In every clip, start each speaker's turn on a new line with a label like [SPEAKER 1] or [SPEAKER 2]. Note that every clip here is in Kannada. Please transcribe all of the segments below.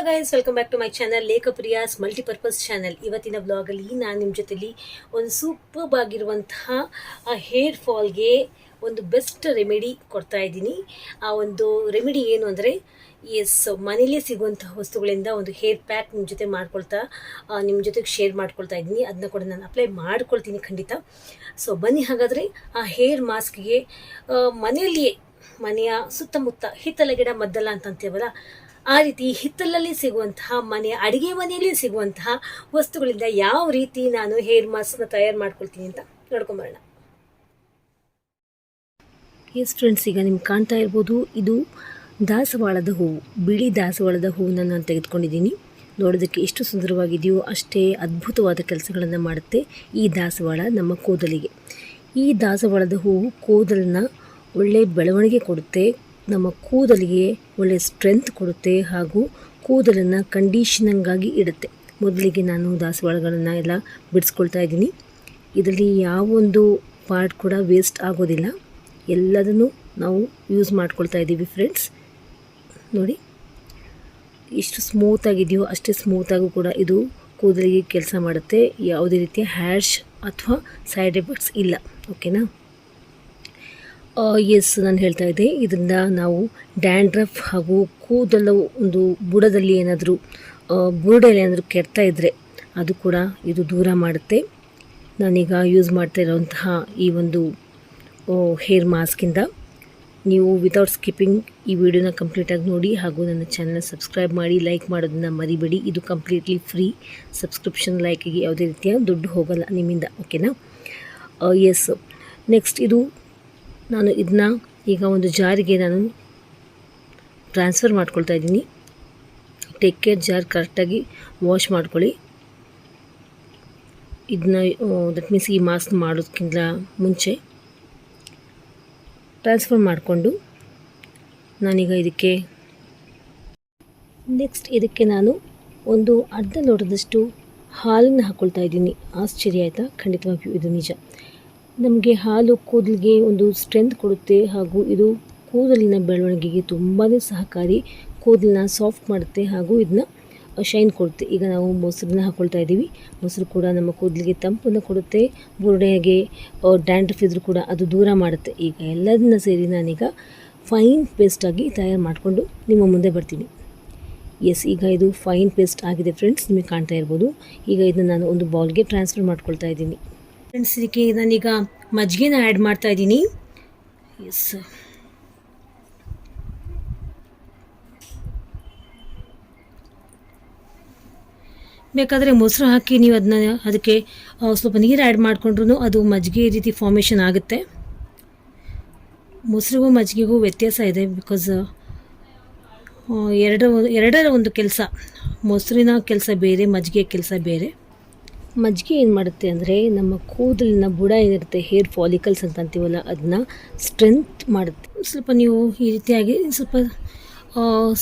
[SPEAKER 1] Guys, welcome back to my channel ಲೇಖಪ್ರಿಯಾಸ್ ಮಲ್ಟಿಪರ್ಪಸ್ ಚಾನಲ್. ಇವತ್ತಿನ ಬ್ಲಾಗಲ್ಲಿ ನಾನು ನಿಮ್ಮ ಜೊತೆಲಿ ಒಂದು ಸೂಪರ್ಬ್ ಆಗಿರುವಂತಹ ಹೇರ್ ಫಾಲ್ಗೆ ಒಂದು ಬೆಸ್ಟ್ ರೆಮಿಡಿ ಕೊಡ್ತಾ ಇದ್ದೀನಿ. ಆ ಒಂದು ರೆಮಿಡಿ ಏನು ಅಂದರೆ, ಮನೇಲೇ ಸಿಗುವಂತಹ ವಸ್ತುಗಳಿಂದ ಒಂದು ಹೇರ್ ಪ್ಯಾಕ್ ನಿಮ್ಮ ಜೊತೆ ಮಾಡ್ಕೊಳ್ತಾ ನಿಮ್ಮ ಜೊತೆಗೆ ಶೇರ್ ಮಾಡ್ಕೊಳ್ತಾ ಇದ್ದೀನಿ. ಅದನ್ನ ಕೂಡ ನಾನು ಅಪ್ಲೈ ಮಾಡ್ಕೊಳ್ತೀನಿ ಖಂಡಿತ. ಸೊ ಬನ್ನಿ, ಹಾಗಾದರೆ ಆ ಹೇರ್ ಮಾಸ್ಕ್ಗೆ ಮನೆಯಲ್ಲಿಯೇ, ಮನೆಯ ಸುತ್ತಮುತ್ತ ಹಿತ್ತಲ ಗಿಡ ಮದ್ದಲ್ಲ ಅಂತಂತೀವಲ್ಲ, ಆ ರೀತಿ ಹಿತ್ತಲಲ್ಲಿ ಸಿಗುವಂತಹ ಮನೆಯ ಅಡುಗೆ ಮನೆಯಲ್ಲಿ ಸಿಗುವಂತಹ ವಸ್ತುಗಳಿಂದ ಯಾವ ರೀತಿ ನಾನು ಹೇರ್ ಮಾಸ್ಕ್ನ ತಯಾರು ಮಾಡ್ಕೊಳ್ತೀನಿ ಅಂತ ನೋಡ್ಕೊಂಬರೋಣ. ಎಸ್ ಫ್ರೆಂಡ್ಸ್, ಈಗ ನಿಮ್ಗೆ ಕಾಣ್ತಾ ಇರ್ಬೋದು, ಇದು ದಾಸವಾಳದ ಹೂವು, ಬಿಳಿ ದಾಸವಾಳದ ಹೂವನ್ನು ನಾನು ತೆಗೆದುಕೊಂಡಿದ್ದೀನಿ. ನೋಡೋದಕ್ಕೆ ಎಷ್ಟು ಸುಂದರವಾಗಿದೆಯೋ ಅಷ್ಟೇ ಅದ್ಭುತವಾದ ಕೆಲಸಗಳನ್ನು ಮಾಡುತ್ತೆ ಈ ದಾಸವಾಳ ನಮ್ಮ ಕೂದಲಿಗೆ. ಈ ದಾಸವಾಳದ ಹೂವು ಕೂದಲನ್ನ ಒಳ್ಳೆ ಬೆಳವಣಿಗೆ ಕೊಡುತ್ತೆ, ನಮ್ಮ ಕೂದಲಿಗೆ ಒಳ್ಳೆಯ ಸ್ಟ್ರೆಂತ್ ಕೊಡುತ್ತೆ, ಹಾಗೂ ಕೂದಲನ್ನು ಕಂಡೀಷನಿಂಗ್ ಆಗಿ ಇಡುತ್ತೆ. ಮೊದಲಿಗೆ ನಾನು ದಾಸವಾಳಗಳನ್ನು ಎಲ್ಲ ಬಿಡಿಸ್ಕೊಳ್ತಾ ಇದ್ದೀನಿ. ಇದರಲ್ಲಿ ಯಾವೊಂದು ಪಾರ್ಟ್ ಕೂಡ ವೇಸ್ಟ್ ಆಗೋದಿಲ್ಲ, ಎಲ್ಲದನ್ನು ನಾವು ಯೂಸ್ ಮಾಡ್ಕೊಳ್ತಾ ಇದ್ದೀವಿ ಫ್ರೆಂಡ್ಸ್. ನೋಡಿ ಎಷ್ಟು ಸ್ಮೂತಾಗಿದೆಯೋ ಅಷ್ಟೇ ಸ್ಮೂತಾಗೂ ಕೂಡ ಇದು ಕೂದಲಿಗೆ ಕೆಲಸ ಮಾಡುತ್ತೆ. ಯಾವುದೇ ರೀತಿಯ ಹ್ಯಾಶ್ ಅಥವಾ ಸೈಡ್ ಎಫೆಕ್ಟ್ಸ್ ಇಲ್ಲ. ಓಕೆನಾ? ಎಸ್, ನಾನು ಹೇಳ್ತಾ ಇದ್ದೆ, ಇದರಿಂದ ನಾವು ಡ್ಯಾಂಡ್ರಫ್ ಹಾಗೂ ಕೂದಲು ಒಂದು ಬುಡದಲ್ಲಿ ಏನಾದರೂ ಬುರುಡೆಯಲ್ಲಿ ಏನಾದರೂ ಕೆಡ್ತಾ ಇದ್ದರೆ ಅದು ಕೂಡ ಇದು ದೂರ ಮಾಡುತ್ತೆ. ನಾನೀಗ ಯೂಸ್ ಮಾಡ್ತಾ ಇರೋಂತಹ ಈ ಒಂದು ಹೇರ್ ಮಾಸ್ಕಿಂದ ನೀವು ವಿತೌಟ್ ಸ್ಕಿಪ್ಪಿಂಗ್ ಈ ವಿಡಿಯೋನ ಕಂಪ್ಲೀಟಾಗಿ ನೋಡಿ, ಹಾಗೂ ನನ್ನ ಚಾನಲ್ನ ಸಬ್ಸ್ಕ್ರೈಬ್ ಮಾಡಿ, ಲೈಕ್ ಮಾಡೋದನ್ನು ಮರಿಬೇಡಿ. ಇದು ಕಂಪ್ಲೀಟ್ಲಿ ಫ್ರೀ ಸಬ್ಸ್ಕ್ರಿಪ್ಷನ್. ಲೈಕಿಗೆ ಯಾವುದೇ ರೀತಿಯ ದುಡ್ಡು ಹೋಗಲ್ಲ ನಿಮ್ಮಿಂದ. ಓಕೆನಾ? ಎಸ್, ನೆಕ್ಸ್ಟ್ ನಾನು ಇದನ್ನ ಈಗ ಒಂದು ಜಾರಿಗೆ ನಾನು ಟ್ರಾನ್ಸ್ಫರ್ ಮಾಡ್ಕೊಳ್ತಾ ಇದ್ದೀನಿ. ಟೇಕ್ ಕೇರ್, ಜಾರ್ ಕರೆಕ್ಟಾಗಿ ವಾಶ್ ಮಾಡ್ಕೊಳ್ಳಿ. ಇದನ್ನ ದಟ್ ಮೀನ್ಸ್ ಈ ಮಾಸ್ಕ್ ಮಾಡೋದಕ್ಕಿಂತ ಮುಂಚೆ ಟ್ರಾನ್ಸ್ಫರ್ ಮಾಡಿಕೊಂಡು ನಾನೀಗ ಇದಕ್ಕೆ ನಾನು ಒಂದು ಅರ್ಧ ಲೋಟದಷ್ಟು ಹಾಲನ್ನು ಹಾಕ್ಕೊಳ್ತಾ ಇದ್ದೀನಿ. ಆಶ್ಚರ್ಯ ಆಯಿತಾ? ಖಂಡಿತವಾಗಿಯೂ ಇದು ನಿಜ. ನಮಗೆ ಹಾಲು ಕೂದಲಿಗೆ ಒಂದು ಸ್ಟ್ರೆಂತ್ ಕೊಡುತ್ತೆ, ಹಾಗೂ ಇದು ಕೂದಲಿನ ಬೆಳವಣಿಗೆಗೆ ತುಂಬಾ ಸಹಕಾರಿ. ಕೂದಲನ್ನ ಸಾಫ್ಟ್ ಮಾಡುತ್ತೆ, ಹಾಗೂ ಇದನ್ನ ಶೈನ್ ಕೊಡುತ್ತೆ. ಈಗ ನಾವು ಮೊಸರನ್ನ ಹಾಕ್ಕೊಳ್ತಾ ಇದ್ದೀವಿ. ಮೊಸರು ಕೂಡ ನಮ್ಮ ಕೂದಲಿಗೆ ತಂಪನ್ನು ಕೊಡುತ್ತೆ, ಬುರುಡೆಗೆ ಡ್ಯಾಂಡ್ರಫ್ ಇದ್ರೂ ಕೂಡ ಅದು ದೂರ ಮಾಡುತ್ತೆ. ಈಗ ಎಲ್ಲದನ್ನ ಸೇರಿ ನಾನೀಗ ಫೈನ್ ಪೇಸ್ಟಾಗಿ ತಯಾರು ಮಾಡಿಕೊಂಡು ನಿಮ್ಮ ಮುಂದೆ ಬರ್ತೀನಿ. ಎಸ್, ಈಗ ಇದು ಫೈನ್ ಪೇಸ್ಟ್ ಆಗಿದೆ ಫ್ರೆಂಡ್ಸ್, ನಿಮಗೆ ಕಾಣ್ತಾ ಇರ್ಬೋದು. ಈಗ ಇದನ್ನು ನಾನು ಒಂದು ಬೌಲ್ಗೆ ಟ್ರಾನ್ಸ್ಫರ್ ಮಾಡ್ಕೊಳ್ತಾ ಇದ್ದೀನಿ ಫ್ರೆಂಡ್ಸ್. ಇದಕ್ಕೆ ನಾನೀಗ ಮಜ್ಜಿಗೆನ ಆ್ಯಡ್ ಮಾಡ್ತಾ ಇದ್ದೀನಿ. ಎಸ್, ಬೇಕಾದರೆ ಮೊಸರು ಹಾಕಿ ನೀವು ಅದಕ್ಕೆ ಸ್ವಲ್ಪ ನೀರು ಆ್ಯಡ್ ಮಾಡಿಕೊಂಡ್ರೂ ಅದು ಮಜ್ಜಿಗೆ ರೀತಿ ಫಾರ್ಮೇಷನ್ ಆಗುತ್ತೆ. ಮೊಸರಿಗೂ ಮಜ್ಜಿಗೆಗೂ ವ್ಯತ್ಯಾಸ ಇದೆ, ಬಿಕಾಸ್ ಎರಡರ ಒಂದು ಕೆಲಸ, ಮೊಸರಿನ ಕೆಲಸ ಬೇರೆ, ಮಜ್ಜಿಗೆ ಕೆಲಸ ಬೇರೆ. ಮಜ್ಜಿಗೆ ಏನು ಮಾಡುತ್ತೆ ಅಂದರೆ, ನಮ್ಮ ಕೂದಲಿನ ಬುಡ ಏನಿರುತ್ತೆ, ಹೇರ್ ಫಾಲಿಕಲ್ಸ್ ಅಂತ ಅಂತೀವಲ್ಲ, ಅದನ್ನ ಸ್ಟ್ರೆಂತ್ ಮಾಡುತ್ತೆ. ಸ್ವಲ್ಪ ನೀವು ಈ ರೀತಿಯಾಗಿ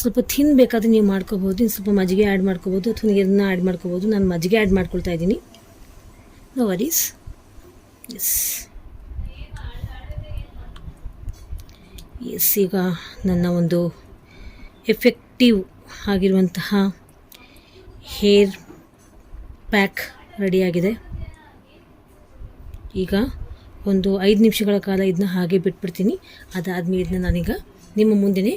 [SPEAKER 1] ಸ್ವಲ್ಪ ಥಿನ್ ಬೇಕಾದರೆ ನೀವು ಮಾಡ್ಕೋಬೋದು, ಇನ್ನು ಸ್ವಲ್ಪ ಮಜ್ಜಿಗೆ ಆ್ಯಡ್ ಮಾಡ್ಕೋಬೋದು, ಅಥವಾ ನೀರನ್ನ ಆ್ಯಡ್ ಮಾಡ್ಕೋಬೋದು. ನಾನು ಮಜ್ಜಿಗೆ ಆ್ಯಡ್ ಮಾಡ್ಕೊಳ್ತಾ ಇದ್ದೀನಿ. No worries. ಎಸ್, ಈಗ ನನ್ನ ಒಂದು ಎಫೆಕ್ಟಿವ್ ಆಗಿರುವಂತಹ ಹೇರ್ ಪ್ಯಾಕ್ ರೆಡಿಯಾಗಿದೆ. ಈಗ ಒಂದು 5 ನಿಮಿಷಗಳ ಕಾಲ ಇದನ್ನ ಹಾಗೆ ಬಿಟ್ಬಿಡ್ತೀನಿ. ಅದಾದಮೇಲೆ ಇದನ್ನ ನಾನೀಗ ನಿಮ್ಮ ಮುಂದೆನೇ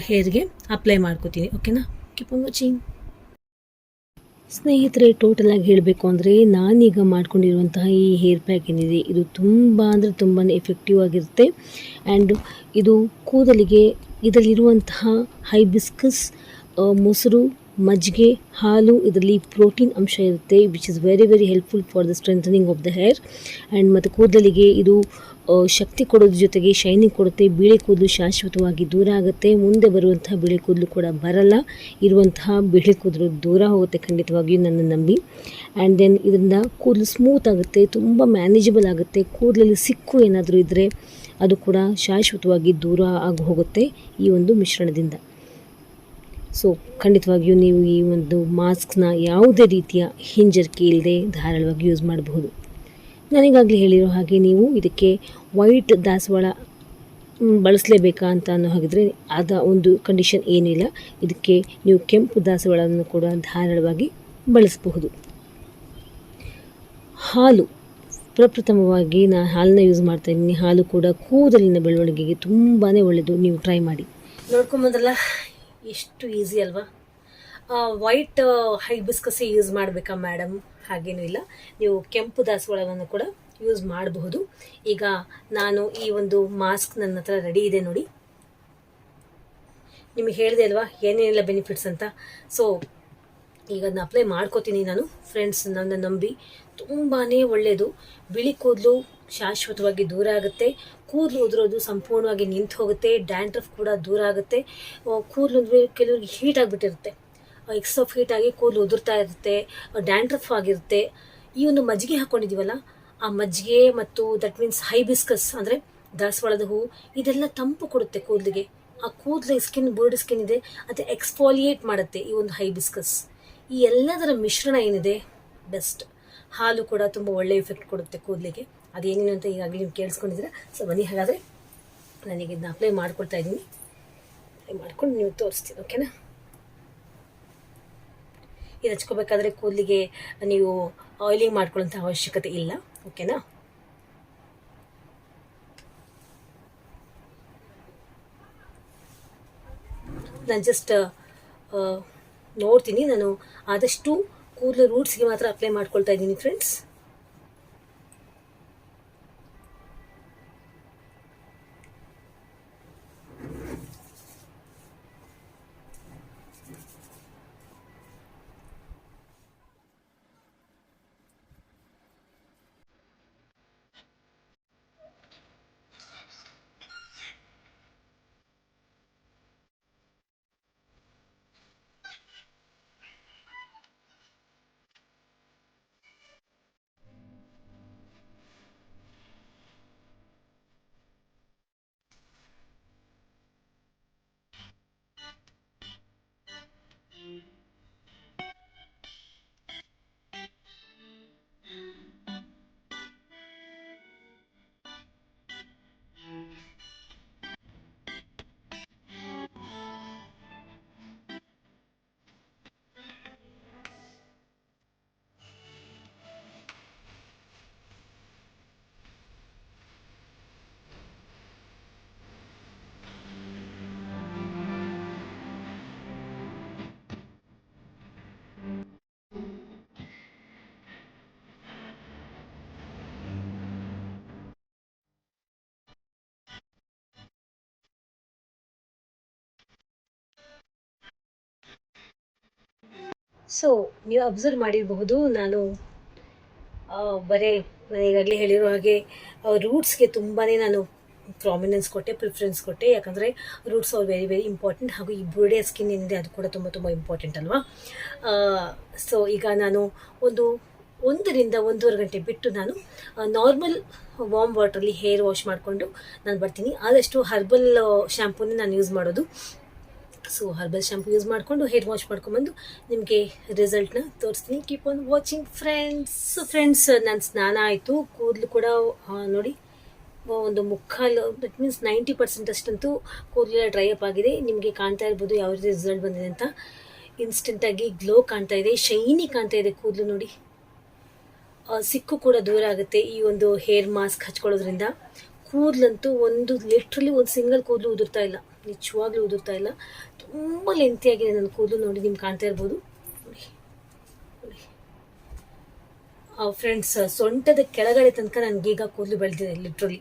[SPEAKER 1] ಹೇರ್ಗೆ ಅಪ್ಲೈ ಮಾಡ್ಕೋತೀನಿ. ಓಕೆನಾ? Keep on watching. ಸ್ನೇಹಿತರೆ, ಟೋಟಲಾಗಿ ಹೇಳಬೇಕು ಅಂದರೆ, ನಾನೀಗ ಮಾಡ್ಕೊಂಡಿರುವಂತಹ ಈ ಹೇರ್ ಪ್ಯಾಕ್ ಏನಿದೆ, ಇದು ತುಂಬ ಅಂದರೆ ತುಂಬಾ ಎಫೆಕ್ಟಿವ್ ಆಗಿರುತ್ತೆ. ಆ್ಯಂಡ್ ಇದು ಕೂದಲಿಗೆ ಇದರಲ್ಲಿರುವಂತಹ ಹೈಬಿಸ್ಕಸ್, ಮೊಸರು, ಮಜ್ಜಿಗೆ, ಹಾಲು, ಇದರಲ್ಲಿ ಪ್ರೋಟೀನ್ ಅಂಶ ಇರುತ್ತೆ, which is very very helpful for the strengthening of the hair. And ಮತ್ತು ಕೂದಲಿಗೆ ಇದು ಶಕ್ತಿ ಕೊಡೋದ್ರ ಜೊತೆಗೆ ಶೈನಿಂಗ್ ಕೊಡುತ್ತೆ. ಬಿಳಿ ಕೂದಲು ಶಾಶ್ವತವಾಗಿ ದೂರ ಆಗುತ್ತೆ. ಮುಂದೆ ಬರುವಂತಹ ಬಿಳಿ ಕೂದಲು ಕೂಡ ಬರಲ್ಲ. ಇರುವಂತಹ ಬಿಳಿ ಕೂದಲು ದೂರ ಹೋಗುತ್ತೆ ಖಂಡಿತವಾಗಿಯೂ, ನನ್ನ ನಂಬಿ. ಆ್ಯಂಡ್ ದೆನ್ ಇದರಿಂದ ಕೂದಲು ಸ್ಮೂತ್ ಆಗುತ್ತೆ, ತುಂಬ ಮ್ಯಾನೇಜಬಲ್ ಆಗುತ್ತೆ. ಕೂದಲಲ್ಲಿ ಸಿಕ್ಕು ಏನಾದರೂ ಇದ್ದರೆ ಅದು ಕೂಡ ಶಾಶ್ವತವಾಗಿ ದೂರ ಆಗಿ ಹೋಗುತ್ತೆ ಈ ಒಂದು ಮಿಶ್ರಣದಿಂದ. ಸೊ ಖಂಡಿತವಾಗಿಯೂ ನೀವು ಈ ಒಂದು ಮಾಸ್ಕ್ನ ಯಾವುದೇ ರೀತಿಯ ಹಿಂಜರಿಕೆ ಇಲ್ಲದೆ ಧಾರಾಳವಾಗಿ ಯೂಸ್ ಮಾಡಬಹುದು. ನಾನೀಗಾಗಲೇ ಹೇಳಿರೋ ಹಾಗೆ ನೀವು ಇದಕ್ಕೆ ವೈಟ್ ದಾಸವಾಳ ಬಳಸಲೇಬೇಕಾ ಅಂತ ಅನ್ನೋ ಹಾಗಿದ್ರೆ ಅದ ಒಂದು ಕಂಡೀಷನ್ ಏನಿಲ್ಲ. ಇದಕ್ಕೆ ನೀವು ಕೆಂಪು ದಾಸವಾಳವನ್ನು ಕೂಡ ಧಾರಾಳವಾಗಿ ಬಳಸಬಹುದು. ಹಾಲು, ಪ್ರಪ್ರಥಮವಾಗಿ ನಾನು ಹಾಲನ್ನ ಯೂಸ್ ಮಾಡ್ತಾ ಇದ್ದೀನಿ. ಹಾಲು ಕೂಡ ಕೂದಲಿನ ಬೆಳವಣಿಗೆಗೆ ತುಂಬಾ ಒಳ್ಳೆಯದು. ನೀವು ಟ್ರೈ ಮಾಡಿ. ನೋಡ್ಕೊಂಬಂದ್ರಲ್ಲ, ಎಷ್ಟು ಈಸಿ ಅಲ್ವಾ. ವೈಟ್ ಹೈಬಿಸ್ಕಸ್ಸೇ ಯೂಸ್ ಮಾಡಬೇಕಾ ಮೇಡಮ್? ಹಾಗೇನೂ ಇಲ್ಲ, ನೀವು ಕೆಂಪು ದಾಸವಾಳವನ್ನು ಕೂಡ ಯೂಸ್ ಮಾಡಬಹುದು. ಈಗ ನಾನು ಈ ಒಂದು ಮಾಸ್ಕ್ ನನ್ನ ಹತ್ರ ರೆಡಿ ಇದೆ ನೋಡಿ. ನಿಮಗೆ ಹೇಳಿದೆ ಅಲ್ವಾ ಏನೇನೆಲ್ಲ ಬೆನಿಫಿಟ್ಸ್ ಅಂತ. ಸೊ ಈಗ ಅದನ್ನ ಅಪ್ಲೈ ಮಾಡ್ಕೋತೀನಿ ನಾನು. ಫ್ರೆಂಡ್ಸ್, ನನ್ನ ನಂಬಿ, ತುಂಬಾ ಒಳ್ಳೆಯದು. ಬಿಳಿ ಕೂದಲು ಶಾಶ್ವತವಾಗಿ ದೂರ ಆಗುತ್ತೆ. ಕೂದಲು ಉದುರೋದು ಸಂಪೂರ್ಣವಾಗಿ ನಿಂತು ಹೋಗುತ್ತೆ. ಡ್ಯಾಂಡ್ರಫ್ ಕೂಡ ದೂರ ಆಗುತ್ತೆ. ಕೂದಲು ಅಂದರೆ ಕೆಲವರಿಗೆ ಹೀಟ್ ಆಗಿಬಿಟ್ಟಿರುತ್ತೆ, ಎಕ್ಸ್ ಆಫ್ ಹೀಟ್ ಆಗಿ ಕೂದಲು ಉದುರ್ತಾ ಇರುತ್ತೆ, ಡ್ಯಾಂಡ್ರಫ್ ಆಗಿರುತ್ತೆ. ಈ ಒಂದು ಮಜ್ಜಿಗೆ ಹಾಕ್ಕೊಂಡಿದ್ದೀವಲ್ಲ, ಆ ಮಜ್ಜಿಗೆ ಮತ್ತು ದಟ್ ಮೀನ್ಸ್ ಹೈಬಿಸ್ಕಸ್ ಅಂದರೆ ದಾಸವಾಳದ ಹೂವು, ಇದೆಲ್ಲ ತಂಪು ಕೊಡುತ್ತೆ ಕೂದಲಿಗೆ. ಆ ಕೂದಲ ಸ್ಕಿನ್, ಬೋರ್ಡ್ ಸ್ಕಿನ್ ಇದೆ, ಅದು ಎಕ್ಸ್ಫಾಲಿಯೇಟ್ ಮಾಡುತ್ತೆ ಈ ಒಂದು ಹೈಬಿಸ್ಕಸ್. ಈ ಎಲ್ಲದರ ಮಿಶ್ರಣ ಏನಿದೆ ಬೆಸ್ಟ್. ಹಾಲು ಕೂಡ ತುಂಬ ಒಳ್ಳೆ ಎಫೆಕ್ಟ್ ಕೊಡುತ್ತೆ ಕೂದಲಿಗೆ. ಅದೇನೇನು ಅಂತ ಈಗಾಗಲೇ ನೀವು ಕೇಳಿಸ್ಕೊಂಡಿದ್ದೀರಾ. ಸೊ ಬನ್ನಿ, ಹಾಗಾದರೆ ನನಗೆ ಇದನ್ನ ಅಪ್ಲೈ ಮಾಡ್ಕೊಳ್ತಾ ಇದ್ದೀನಿ. ಅಪ್ಲೈ ಮಾಡ್ಕೊಂಡು ನೀವು ತೋರಿಸ್ತೀನಿ, ಓಕೆನಾ? ಇದು ಹಚ್ಕೋಬೇಕಾದ್ರೆ ಕೂದಲಿಗೆ ನೀವು ಆಯಿಲಿಂಗ್ ಮಾಡ್ಕೊಳ್ಳೋಂಥ ಅವಶ್ಯಕತೆ ಇಲ್ಲ, ಓಕೆನಾ? ನಾನು ಜಸ್ಟ್ ನೋಡ್ತೀನಿ. ನಾನು ಆದಷ್ಟು ಕೂದಲು ರೂಟ್ಸ್ಗೆ ಮಾತ್ರ ಅಪ್ಲೈ ಮಾಡ್ಕೊಳ್ತಾ ಇದ್ದೀನಿ ಫ್ರೆಂಡ್ಸ್. ಸೊ ನೀವು ಅಬ್ಸರ್ವ್ ಮಾಡಿರಬಹುದು, ನಾನು ಬರೀ ನಾನು ಈಗಾಗಲೇ ಹೇಳಿರೋ ಹಾಗೆ ರೂಟ್ಸ್ಗೆ ತುಂಬಾ ನಾನು ಪ್ರಾಮಿನೆನ್ಸ್ ಕೊಟ್ಟೆ, ಪ್ರಿಫರೆನ್ಸ್ ಕೊಟ್ಟೆ. ಯಾಕಂದರೆ roots are very very important. ಹಾಗೂ ಈ ಬ್ರೂಡೆ ಸ್ಕಿನ್ ಏನಿದೆ ಅದು ಕೂಡ ತುಂಬ ತುಂಬ ಇಂಪಾರ್ಟೆಂಟ್ ಅಲ್ವಾ. ಸೊ ಈಗ ನಾನು 1-1.5 ಗಂಟೆ ಬಿಟ್ಟು ನಾನು ನಾರ್ಮಲ್ ವಾರ್ಮ್ ವಾಟ್ರಲ್ಲಿ ಹೇರ್ ವಾಶ್ ಮಾಡಿಕೊಂಡು ನಾನು ಬರ್ತೀನಿ. ಆದಷ್ಟು ಹರ್ಬಲ್ ಶ್ಯಾಂಪೂನೇ ನಾನು ಯೂಸ್ ಮಾಡೋದು. ಸೊ ಹರ್ಬಲ್ ಶ್ಯಾಂಪು ಯೂಸ್ ಮಾಡಿಕೊಂಡು ಹೇರ್ ವಾಶ್ ಮಾಡ್ಕೊಂಬಂದು ನಿಮಗೆ ರಿಸಲ್ಟ್ನ ತೋರಿಸ್ತೀನಿ. Keep on watching friends. Friends, ನನ್ನ ಸ್ನಾನ ಆಯಿತು. ಕೂದಲು ಕೂಡ ನೋಡಿ ಒಂದು ಮುಕ್ಕಾಲು, ದಟ್ ಮೀನ್ಸ್ 90% ಅಷ್ಟಂತೂ ಕೂದಲೆಲ್ಲ ಡ್ರೈ ಅಪ್ ಆಗಿದೆ. ನಿಮಗೆ ಕಾಣ್ತಾ ಇರ್ಬೋದು ಯಾವ ರೀತಿ ರಿಸಲ್ಟ್ ಬಂದಿದೆ ಅಂತ. ಇನ್ಸ್ಟೆಂಟಾಗಿ ಗ್ಲೋ ಕಾಣ್ತಾ ಇದೆ, ಶೈನಿ ಕಾಣ್ತಾ ಇದೆ ಕೂದಲು ನೋಡಿ. ಸಿಕ್ಕು ಕೂಡ ದೂರ ಆಗುತ್ತೆ ಈ ಒಂದು ಹೇರ್ ಮಾಸ್ಕ್ ಹಚ್ಕೊಳ್ಳೋದ್ರಿಂದ. ಕೂದಲಂತೂ ಲಿಟ್ರಲಿ ಒಂದು ಸಿಂಗಲ್ ಕೂದಲು ಉದುರ್ತಾ ಇಲ್ಲ, ನಿಜವಾಗ್ಲೂ ಉದುರ್ತಾ ಇಲ್ಲ. ತುಂಬ ಲೆಂತಿಯಾಗಿದೆ ನನ್ನ ಕೂದಲು ನೋಡಿ, ನಿಮ್ಗೆ ಕಾಣ್ತಾ ಇರ್ಬೋದು. ಫ್ರೆಂಡ್ಸ್, ಸೊಂಟದ ಕೆಳಗಡೆ ತನಕ ನನಗೀಗ ಕೂದಲು ಬೆಳೆದಿದೆ ಲಿಟ್ರಲಿ.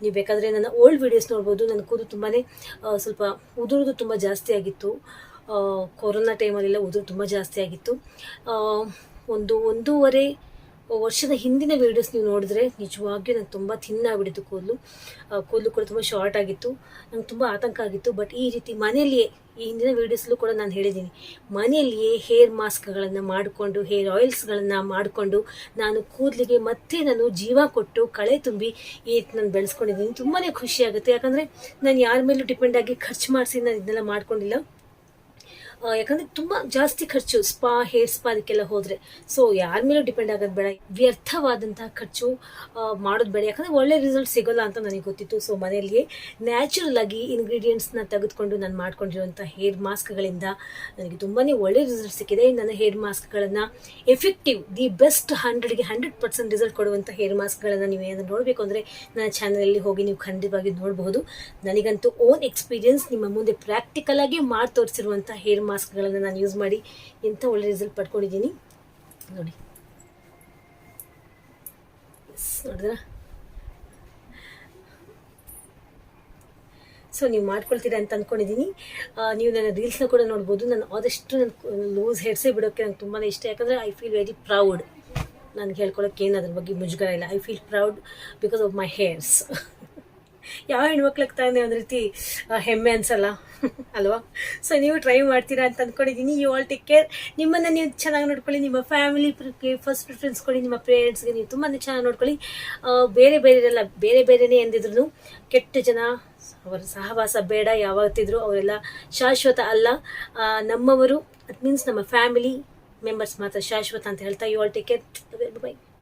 [SPEAKER 1] ನೀವು ಬೇಕಾದರೆ ನನ್ನ ಓಲ್ಡ್ ವೀಡಿಯೋಸ್ ನೋಡ್ಬೋದು. ನನ್ನ ಕೂದಲು ತುಂಬಾ ಸ್ವಲ್ಪ ಉದುರೋದು ತುಂಬ ಜಾಸ್ತಿ ಆಗಿತ್ತು. ಕೊರೋನಾ ಟೈಮಲ್ಲೆಲ್ಲ ಉದುರು ತುಂಬ ಜಾಸ್ತಿ ಆಗಿತ್ತು. 1.5 ವರ್ಷದ ಹಿಂದಿನ ವೀಡಿಯೋಸ್ ನೀವು ನೋಡಿದ್ರೆ ನಿಜವಾಗಿಯೂ ನಂಗೆ ತುಂಬ ಥಿನ್ನಾಗ್ಬಿಟ್ಟಿತ್ತು ಕೂದಲು ಕೂಡ ತುಂಬ ಶಾರ್ಟ್ ಆಗಿತ್ತು. ನಂಗೆ ತುಂಬ ಆತಂಕ ಆಗಿತ್ತು. ಬಟ್ ಈ ರೀತಿ ಮನೆಯಲ್ಲಿಯೇ, ಈ ಹಿಂದಿನ ವೀಡಿಯೋಸ್ಲೂ ಕೂಡ ನಾನು ಹೇಳಿದ್ದೀನಿ, ಮನೆಯಲ್ಲಿಯೇ ಹೇರ್ ಮಾಸ್ಕ್ಗಳನ್ನು ಮಾಡಿಕೊಂಡು, ಹೇರ್ ಆಯಿಲ್ಸ್ಗಳನ್ನು ಮಾಡಿಕೊಂಡು ನಾನು ಕೂದಲಿಗೆ ಮತ್ತೆ ನಾನು ಜೀವ ಕೊಟ್ಟು ಕಳೆ ತುಂಬಿ ನಾನು ಬೆಳೆಸ್ಕೊಂಡಿದ್ದೀನಿ. ತುಂಬಾ ಖುಷಿ ಆಗುತ್ತೆ. ಯಾಕಂದರೆ ನಾನು ಯಾರ ಮೇಲೂ ಡಿಪೆಂಡ್ ಆಗಿ ಖರ್ಚು ಮಾಡಿಸಿ ನಾನು ಇದನ್ನೆಲ್ಲ ಮಾಡ್ಕೊಂಡಿಲ್ಲ. ಯಾಕಂದರೆ ತುಂಬ ಜಾಸ್ತಿ ಖರ್ಚು ಹೇರ್ ಸ್ಪಾ ಅದಕ್ಕೆಲ್ಲ ಹೋದರೆ. ಸೊ ಯಾರ ಮೇಲೂ ಡಿಪೆಂಡ್ ಆಗೋದು ಬೇಡ, ವ್ಯರ್ಥವಾದಂತಹ ಖರ್ಚು ಮಾಡೋದು ಬೇಡ. ಯಾಕಂದರೆ ಒಳ್ಳೆ ರಿಸಲ್ಟ್ ಸಿಗೋಲ್ಲ ಅಂತ ನನಗೆ ಗೊತ್ತಿತ್ತು. ಸೊ ಮನೆಯಲ್ಲಿಯೇ ನ್ಯಾಚುರಲ್ ಆಗಿ ಇಂಗ್ರೀಡಿಯೆಂಟ್ಸ್ನ ತೆಗೆದುಕೊಂಡು ನಾನು ಮಾಡ್ಕೊಂಡಿರುವಂಥ ಹೇರ್ ಮಾಸ್ಕ್ಗಳಿಂದ ನನಗೆ ತುಂಬಾ ಒಳ್ಳೆ ರಿಸಲ್ಟ್ ಸಿಕ್ಕಿದೆ. ನನ್ನ ಹೇರ್ ಮಾಸ್ಕ್ಗಳನ್ನು ಎಫೆಕ್ಟಿವ್, ದಿ ಬೆಸ್ಟ್ 100ಗೆ 100% ರಿಸಲ್ಟ್ ಕೊಡುವಂಥ ಹೇರ್ ಮಾಸ್ಕ್ಗಳನ್ನು ನೀವು ಏನಾದರೂ ನೋಡಬೇಕು ಅಂದರೆ ನನ್ನ ಚಾನಲಲ್ಲಿ ಹೋಗಿ ನೀವು ಖಂಡಿತವಾಗಿ ನೋಡಬಹುದು. ನನಗಂತೂ ಓನ್ ಎಕ್ಸ್ಪೀರಿಯನ್ಸ್ ನಿಮ್ಮ ಮುಂದೆ ಪ್ರಾಕ್ಟಿಕಲ್ ಆಗಿ ಮಾಡಿ ತೋರಿಸಿರುವಂಥ ಹೇರ್ ಮಾಸ್ಕ್ಗಳನ್ನು ನಾನು ಯೂಸ್ ಮಾಡಿ ಎಂಥ ಒಳ್ಳೆ ರಿಸಲ್ಟ್ ಪಡ್ಕೊಂಡಿದ್ದೀನಿ ನೋಡಿ. ನೋಡಿದ್ರಾ? ಸೊ ನೀವು ಮಾಡ್ಕೊಳ್ತೀರಾ ಅಂತ ಅಂದ್ಕೊಂಡಿದ್ದೀನಿ. ನೀವು ನನ್ನ ರೀಲ್ಸ್ನ ಕೂಡ ನೋಡ್ಬೋದು. ನಾನು ಆದಷ್ಟು ನನ್ನ ಲೂಸ್ ಹೇರ್ಸೇ ಬಿಡೋಕ್ಕೆ ನಂಗೆ ತುಂಬಾ ಇಷ್ಟ. ಯಾಕಂದರೆ ಐ ಫೀಲ್ ವೆರಿ ಪ್ರೌಡ್. ನನಗೆ ಹೇಳ್ಕೊಳಕ್ಕೆ ಏನು ಅದ್ರ ಬಗ್ಗೆ ಮುಜುಗರ ಇಲ್ಲ. I feel proud because of my hairs. ಯಾವ ಹೆಣ್ಮಕ್ಳಿಗೆ ತಾನೇ ಒಂದು ರೀತಿ ಹೆಮ್ಮೆ ಅನ್ಸಲ್ಲ ಅಲ್ವಾ? ಸೊ ನೀವು ಟ್ರೈ ಮಾಡ್ತೀರಾ ಅಂತ ಅಂದ್ಕೊಂಡಿದ್ದೀನಿ. You all take care. ನಿಮ್ಮನ್ನು ನೀವು ಚೆನ್ನಾಗಿ ನೋಡ್ಕೊಳ್ಳಿ. ನಿಮ್ಮ ಫ್ಯಾಮಿಲಿಗೆ ಫಸ್ಟ್ ಪ್ರಿಫರೆನ್ಸ್ ಕೊಡಿ. ನಿಮ್ಮ ಪೇರೆಂಟ್ಸ್ಗೆ ನೀವು ತುಂಬಾ ಚೆನ್ನಾಗಿ ನೋಡ್ಕೊಳ್ಳಿ. ಬೇರೆನೇ ಎಂದಿದ್ರು ಕೆಟ್ಟ ಜನ ಅವರ ಸಹವಾಸ ಬೇಡ. ಯಾವತ್ತಿದ್ರು ಅವರೆಲ್ಲ ಶಾಶ್ವತ ಅಲ್ಲ. ನಮ್ಮವರು, ಅಟ್ ಮೀನ್ಸ್ ನಮ್ಮ ಫ್ಯಾಮಿಲಿ ಮೆಂಬರ್ಸ್ ಮಾತ್ರ ಶಾಶ್ವತ ಅಂತ ಹೇಳ್ತಾ you all take care. By.